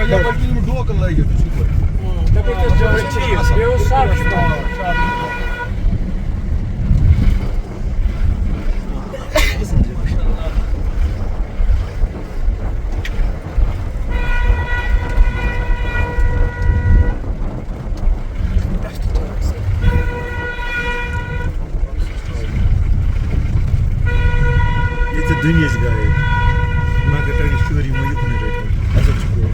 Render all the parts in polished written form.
या पर भी डोक लगे सुपर तब तक चीज ये साफ Dünyası gayet. Market'e şuri mi yok ne redor. Asıl çıkıyor.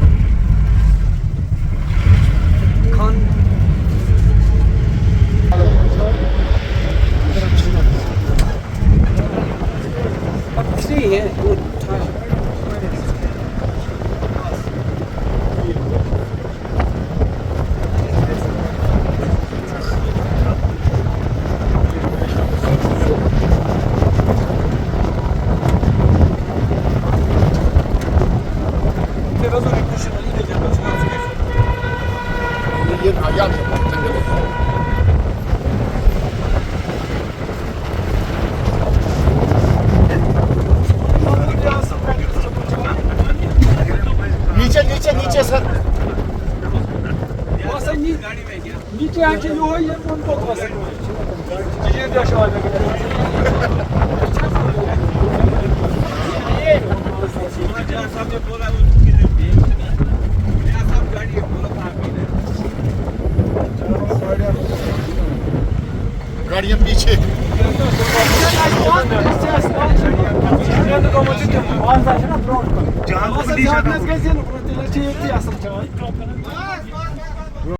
kan Bak şey ya bu नीचे सर नीचे आके यो है ये कौन को बस ये देश वाले गाड़ियां पीछे Jahaz